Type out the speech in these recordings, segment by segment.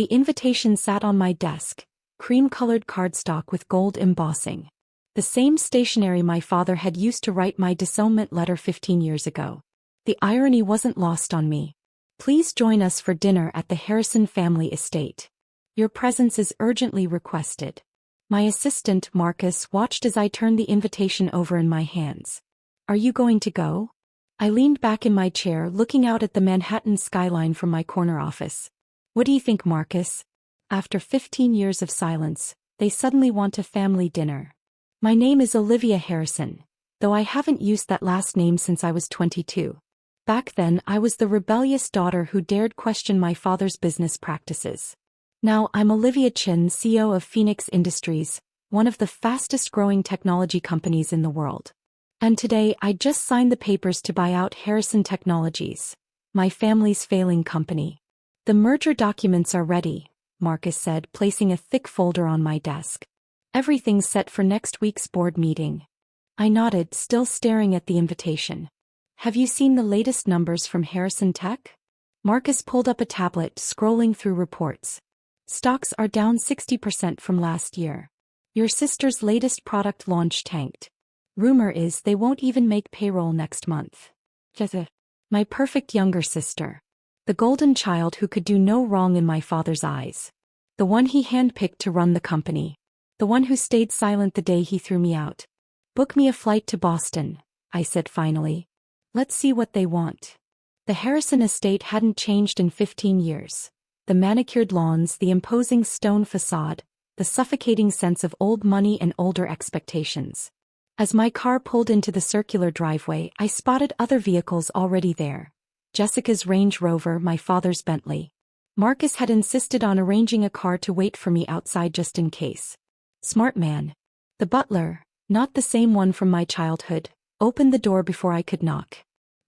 The invitation sat on my desk, cream-colored cardstock with gold embossing. The same stationery my father had used to write my disownment letter 15 years ago. The irony wasn't lost on me. Please join us for dinner at the Harrison family estate. Your presence is urgently requested. My assistant, Marcus, watched as I turned the invitation over in my hands. Are you going to go? I leaned back in my chair, looking out at the Manhattan skyline from my corner office. What do you think, Marcus? After 15 years of silence, they suddenly want a family dinner. My name is Olivia Harrison, though I haven't used that last name since I was 22. Back then, I was the rebellious daughter who dared question my father's business practices. Now I'm Olivia Chen, CEO of Phoenix Industries, one of the fastest-growing technology companies in the world. And today I just signed the papers to buy out Harrison Technologies, my family's failing company. The merger documents are ready, Marcus said, placing a thick folder on my desk. Everything's set for next week's board meeting. I nodded, still staring at the invitation. Have you seen the latest numbers from Harrison Tech? Marcus pulled up a tablet, scrolling through reports. Stocks are down 60% from last year. Your sister's latest product launch tanked. Rumor is they won't even make payroll next month. My perfect younger sister. The golden child who could do no wrong in my father's eyes. The one he handpicked to run the company. The one who stayed silent the day he threw me out. Book me a flight to Boston, I said finally. Let's see what they want. The Harrison estate hadn't changed in 15 years. The manicured lawns, the imposing stone facade, the suffocating sense of old money and older expectations. As my car pulled into the circular driveway, I spotted other vehicles already there. Jessica's Range Rover, my father's Bentley. Marcus had insisted on arranging a car to wait for me outside just in case. Smart man. The butler, not the same one from my childhood, opened the door before I could knock.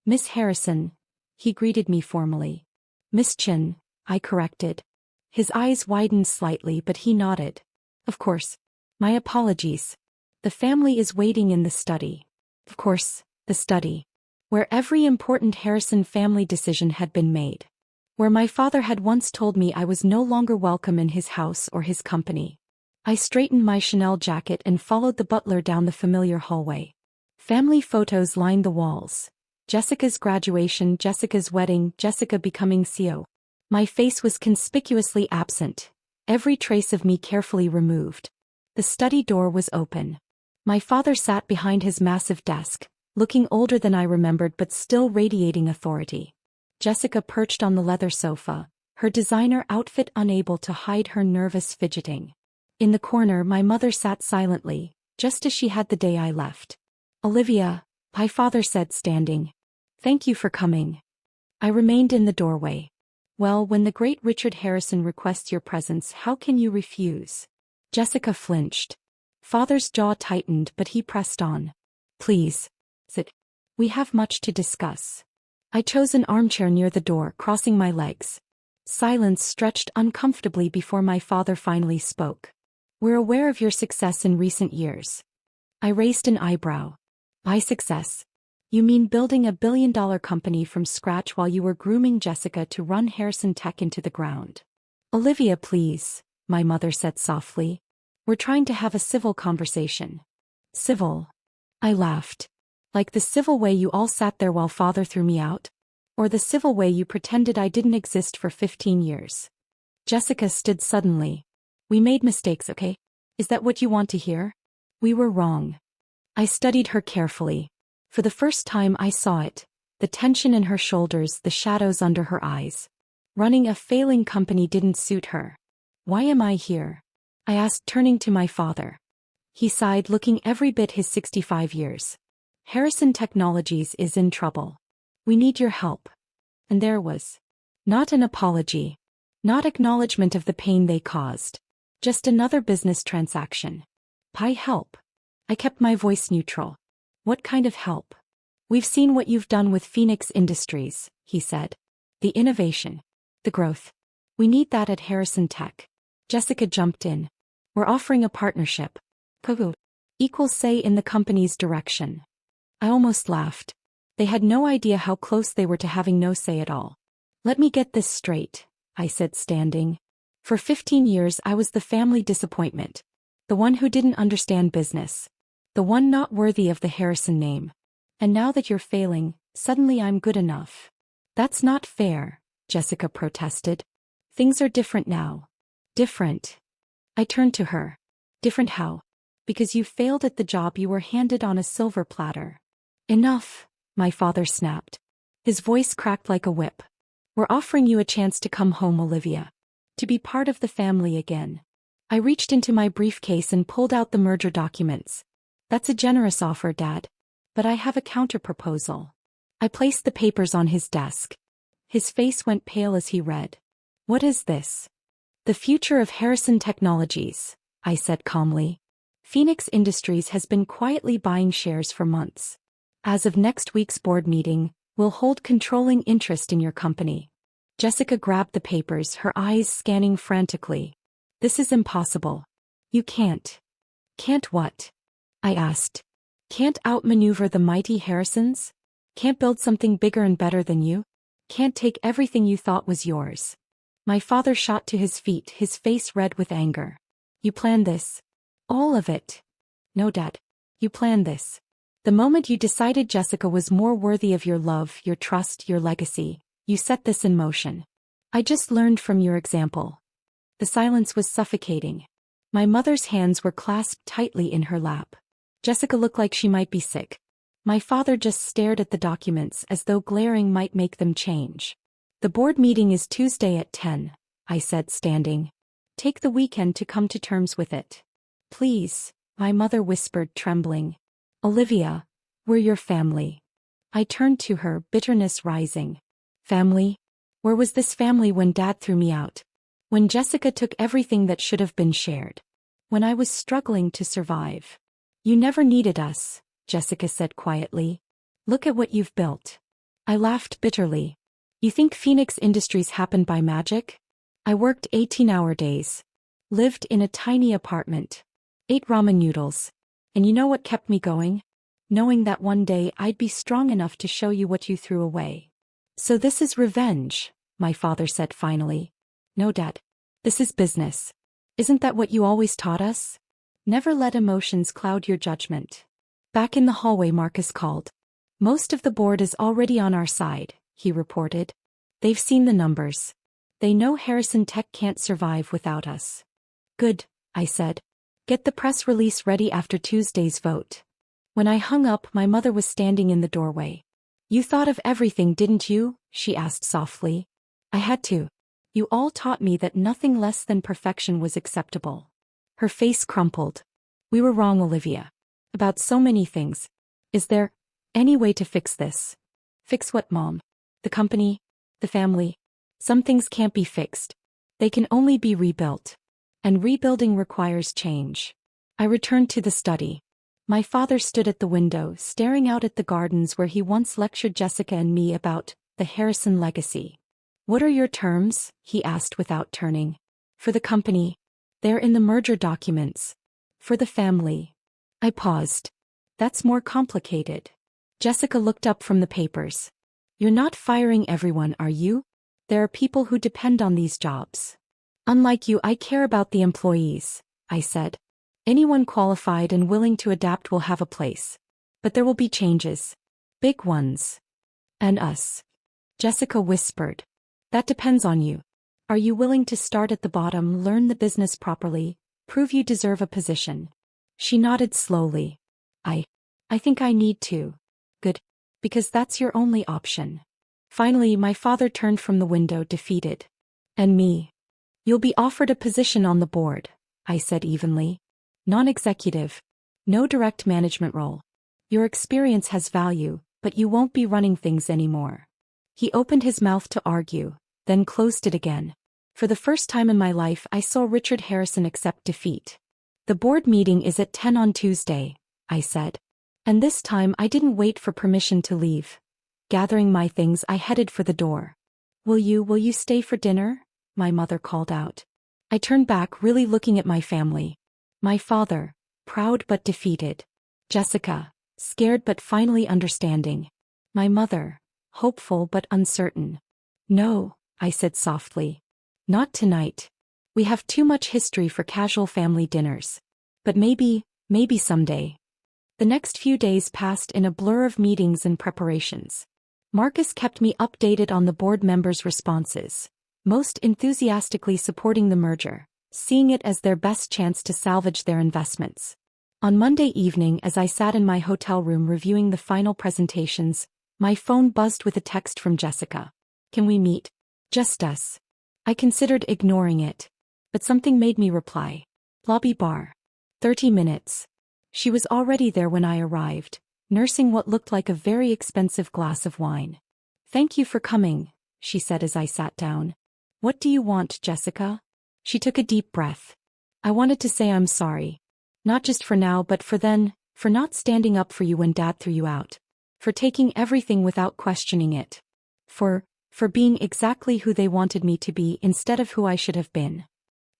Miss Harrison, he greeted me formally. Miss Chen, I corrected. His eyes widened slightly, but he nodded. Of course. My apologies. The family is waiting in the study. Of course, the study. Where every important Harrison family decision had been made. Where my father had once told me I was no longer welcome in his house or his company. I straightened my Chanel jacket and followed the butler down the familiar hallway. Family photos lined the walls. Jessica's graduation, Jessica's wedding, Jessica becoming CEO. My face was conspicuously absent, every trace of me carefully removed. The study door was open. My father sat behind his massive desk, looking older than I remembered but still radiating authority. Jessica perched on the leather sofa, her designer outfit unable to hide her nervous fidgeting. In the corner, my mother sat silently, just as she had the day I left. Olivia, my father said, standing. Thank you for coming. I remained in the doorway. Well, when the great Richard Harrison requests your presence, how can you refuse? Jessica flinched. Father's jaw tightened, but he pressed on. Please. Sit. We have much to discuss. I chose an armchair near the door, crossing my legs. Silence stretched uncomfortably before my father finally spoke. We're aware of your success in recent years. I raised an eyebrow. By success, you mean building a billion-dollar company from scratch while you were grooming Jessica to run Harrison Tech into the ground. Olivia, please, my mother said softly. We're trying to have a civil conversation. Civil? I laughed. Like the civil way you all sat there while father threw me out? Or the civil way you pretended I didn't exist for 15 years? Jessica stood suddenly. We made mistakes, okay? Is that what you want to hear? We were wrong. I studied her carefully. For the first time I saw it, the tension in her shoulders, the shadows under her eyes. Running a failing company didn't suit her. Why am I here? I asked, turning to my father. He sighed, looking every bit his 65 years. Harrison Technologies is in trouble. We need your help. And there was not an apology, not acknowledgement of the pain they caused, just another business transaction. Pie help. I kept my voice neutral. What kind of help? We've seen what you've done with Phoenix Industries, he said. The innovation. The growth. We need that at Harrison Tech. Jessica jumped in. We're offering a partnership. Equal say in the company's direction. I almost laughed. They had no idea how close they were to having no say at all. Let me get this straight, I said, standing. For 15 years I was the family disappointment. The one who didn't understand business. The one not worthy of the Harrison name. And now that you're failing, suddenly I'm good enough. That's not fair, Jessica protested. Things are different now. Different. I turned to her. Different how? Because you failed at the job you were handed on a silver platter. Enough, my father snapped. His voice cracked like a whip. We're offering you a chance to come home, Olivia. To be part of the family again. I reached into my briefcase and pulled out the merger documents. That's a generous offer, Dad. But I have a counterproposal. I placed the papers on his desk. His face went pale as he read. What is this? The future of Harrison Technologies, I said calmly. Phoenix Industries has been quietly buying shares for months. As of next week's board meeting, we'll hold controlling interest in your company. Jessica grabbed the papers, her eyes scanning frantically. This is impossible. You can't. Can't what? I asked. Can't outmaneuver the mighty Harrisons? Can't build something bigger and better than you? Can't take everything you thought was yours? My father shot to his feet, his face red with anger. You planned this? All of it? No, Dad. You planned this. The moment you decided Jessica was more worthy of your love, your trust, your legacy, you set this in motion. I just learned from your example. The silence was suffocating. My mother's hands were clasped tightly in her lap. Jessica looked like she might be sick. My father just stared at the documents as though glaring might make them change. The board meeting is Tuesday at 10, I said, standing. Take the weekend to come to terms with it. Please, my mother whispered, trembling. Olivia, we're your family. I turned to her, bitterness rising. Family? Where was this family when Dad threw me out? When Jessica took everything that should have been shared? When I was struggling to survive? You never needed us, Jessica said quietly. Look at what you've built. I laughed bitterly. You think Phoenix Industries happened by magic? I worked 18-hour days. Lived in a tiny apartment. Ate ramen noodles. And you know what kept me going? Knowing that one day I'd be strong enough to show you what you threw away. So this is revenge, my father said finally. No, Dad. This is business. Isn't that what you always taught us? Never let emotions cloud your judgment. Back in the hallway, Marcus called. Most of the board is already on our side, he reported. They've seen the numbers. They know Harrison Tech can't survive without us. Good, I said. Get the press release ready after Tuesday's vote. When I hung up, my mother was standing in the doorway. You thought of everything, didn't you? She asked softly. I had to. You all taught me that nothing less than perfection was acceptable. Her face crumpled. We were wrong, Olivia. About so many things. Is there any way to fix this? Fix what, Mom? The company? The family? Some things can't be fixed. They can only be rebuilt. And rebuilding requires change. I returned to the study. My father stood at the window, staring out at the gardens where he once lectured Jessica and me about the Harrison legacy. What are your terms? He asked without turning. For the company. They're in the merger documents. For the family. I paused. That's more complicated. Jessica looked up from the papers. You're not firing everyone, are you? There are people who depend on these jobs. Unlike you, I care about the employees, I said. Anyone qualified and willing to adapt will have a place. But there will be changes. Big ones. And us. Jessica whispered. That depends on you. Are you willing to start at the bottom, learn the business properly, prove you deserve a position? She nodded slowly. I think I need to. Good. Because that's your only option. Finally, my father turned from the window, defeated. And me. You'll be offered a position on the board, I said evenly. Non-executive. No direct management role. Your experience has value, but you won't be running things anymore. He opened his mouth to argue, then closed it again. For the first time in my life, I saw Richard Harrison accept defeat. The board meeting is at 10 on Tuesday, I said. And this time I didn't wait for permission to leave. Gathering my things, I headed for the door. Will you stay for dinner? My mother called out. I turned back, really looking at my family. My father, proud but defeated. Jessica, scared but finally understanding. My mother, hopeful but uncertain. No, I said softly. Not tonight. We have too much history for casual family dinners. But maybe someday. The next few days passed in a blur of meetings and preparations. Marcus kept me updated on the board members' responses, most enthusiastically supporting the merger, seeing it as their best chance to salvage their investments. On Monday evening, as I sat in my hotel room reviewing the final presentations, my phone buzzed with a text from Jessica. "Can we meet? Just us." I considered ignoring it, but something made me reply. "Lobby bar. 30 minutes. She was already there when I arrived, nursing what looked like a very expensive glass of wine. "Thank you for coming," she said as I sat down. "What do you want, Jessica?" She took a deep breath. "I wanted to say I'm sorry. Not just for now but for then, for not standing up for you when Dad threw you out. For taking everything without questioning it. For being exactly who they wanted me to be instead of who I should have been."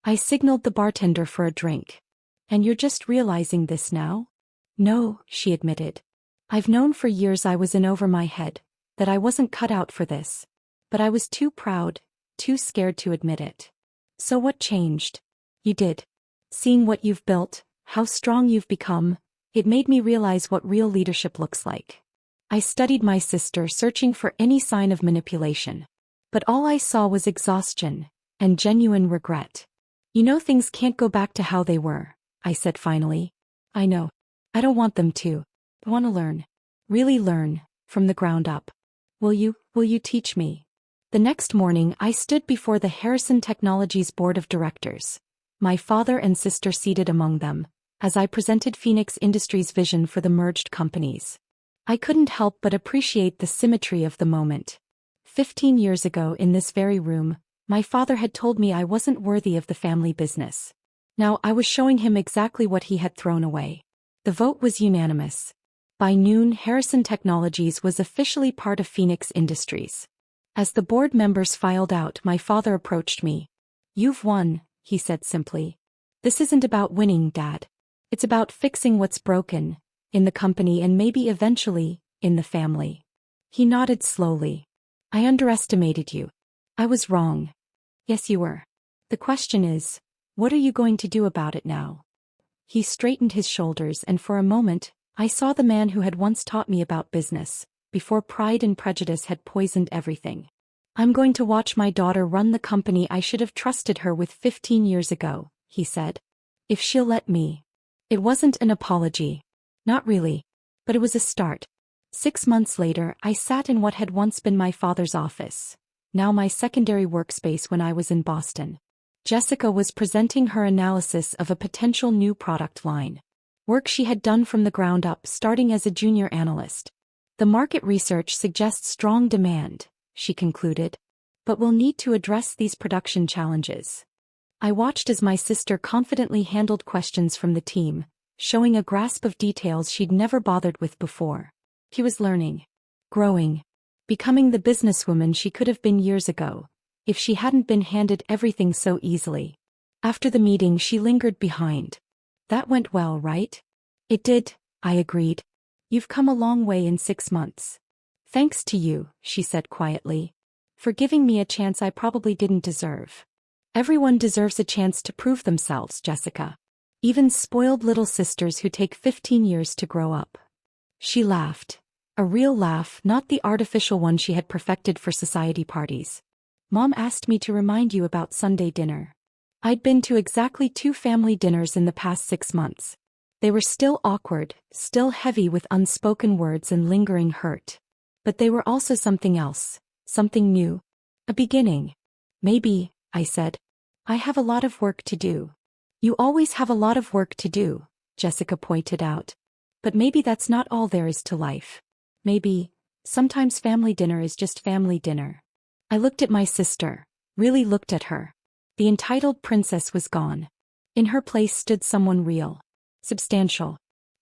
I signaled the bartender for a drink. "And you're just realizing this now?" "No," she admitted. "I've known for years I was in over my head, that I wasn't cut out for this. But I was too proud, too scared to admit it." "So what changed?" "You did. Seeing what you've built, how strong you've become, it made me realize what real leadership looks like." I studied my sister, searching for any sign of manipulation. But all I saw was exhaustion and genuine regret. "You know things can't go back to how they were," I said finally. "I know. I don't want them to. I want to learn. Really learn, from the ground up. Will you teach me?" The next morning I stood before the Harrison Technologies Board of Directors, my father and sister seated among them, as I presented Phoenix Industries' vision for the merged companies. I couldn't help but appreciate the symmetry of the moment. 15 years ago in this very room, my father had told me I wasn't worthy of the family business. Now I was showing him exactly what he had thrown away. The vote was unanimous. By noon, Harrison Technologies was officially part of Phoenix Industries. As the board members filed out, my father approached me. "You've won," he said simply. "This isn't about winning, Dad. It's about fixing what's broken, in the company and maybe eventually, in the family." He nodded slowly. "I underestimated you. I was wrong." "Yes, you were. The question is, what are you going to do about it now?" He straightened his shoulders, and for a moment, I saw the man who had once taught me about business, before pride and prejudice had poisoned everything. "I'm going to watch my daughter run the company I should have trusted her with 15 years ago," he said. "If she'll let me." It wasn't an apology. Not really. But it was a start. 6 months later, I sat in what had once been my father's office, now my secondary workspace when I was in Boston. Jessica was presenting her analysis of a potential new product line. Work she had done from the ground up, starting as a junior analyst. "The market research suggests strong demand," she concluded. "But we'll need to address these production challenges." I watched as my sister confidently handled questions from the team, showing a grasp of details she'd never bothered with before. She was learning, growing, becoming the businesswoman she could have been years ago, if she hadn't been handed everything so easily. After the meeting, she lingered behind. "That went well, right?" "It did," I agreed. "You've come a long way in 6 months." "Thanks to you," she said quietly. "For giving me a chance I probably didn't deserve." "Everyone deserves a chance to prove themselves, Jessica. Even spoiled little sisters who take 15 years to grow up." She laughed. A real laugh, not the artificial one she had perfected for society parties. "Mom asked me to remind you about Sunday dinner." I'd been to exactly 2 family dinners in the past 6 months. They were still awkward, still heavy with unspoken words and lingering hurt. But they were also something else, something new. A beginning. "Maybe," I said. "I have a lot of work to do." "You always have a lot of work to do," Jessica pointed out. "But maybe that's not all there is to life. Maybe, sometimes family dinner is just family dinner." I looked at my sister, really looked at her. The entitled princess was gone. In her place stood someone real. Substantial.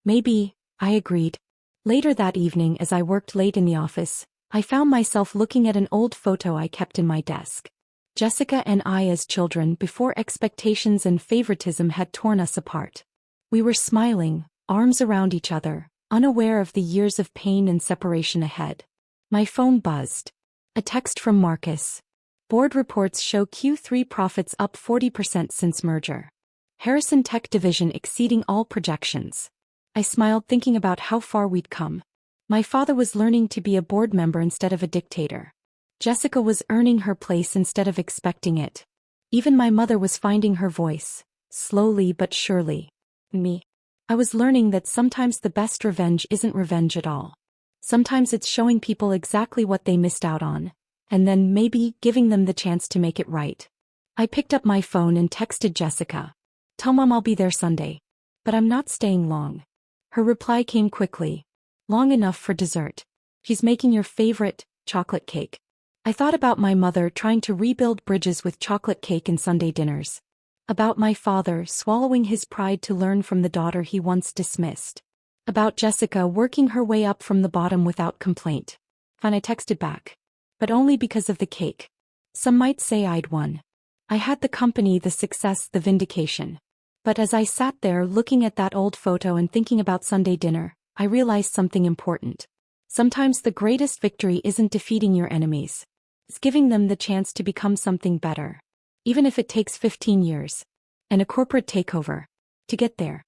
"Maybe," I agreed. Later that evening, as I worked late in the office, I found myself looking at an old photo I kept in my desk. Jessica and I as children, before expectations and favoritism had torn us apart. We were smiling, arms around each other, unaware of the years of pain and separation ahead. My phone buzzed. A text from Marcus. Board reports show Q3 profits up 40% since merger. Harrison Tech Division exceeding all projections. I smiled thinking about how far we'd come. My father was learning to be a board member instead of a dictator. Jessica was earning her place instead of expecting it. Even my mother was finding her voice, slowly but surely. Me. I was learning that sometimes the best revenge isn't revenge at all. Sometimes it's showing people exactly what they missed out on, and then maybe giving them the chance to make it right. I picked up my phone and texted Jessica. "Tell Mom I'll be there Sunday. But I'm not staying long." Her reply came quickly. "Long enough for dessert. She's making your favorite, chocolate cake." I thought about my mother trying to rebuild bridges with chocolate cake and Sunday dinners. About my father swallowing his pride to learn from the daughter he once dismissed. About Jessica working her way up from the bottom without complaint. And I texted back. But only because of the cake. Some might say I'd won. I had the company, the success, the vindication. But as I sat there looking at that old photo and thinking about Sunday dinner, I realized something important. Sometimes the greatest victory isn't defeating your enemies. It's giving them the chance to become something better. Even if it takes 15 years. And a corporate takeover. To get there.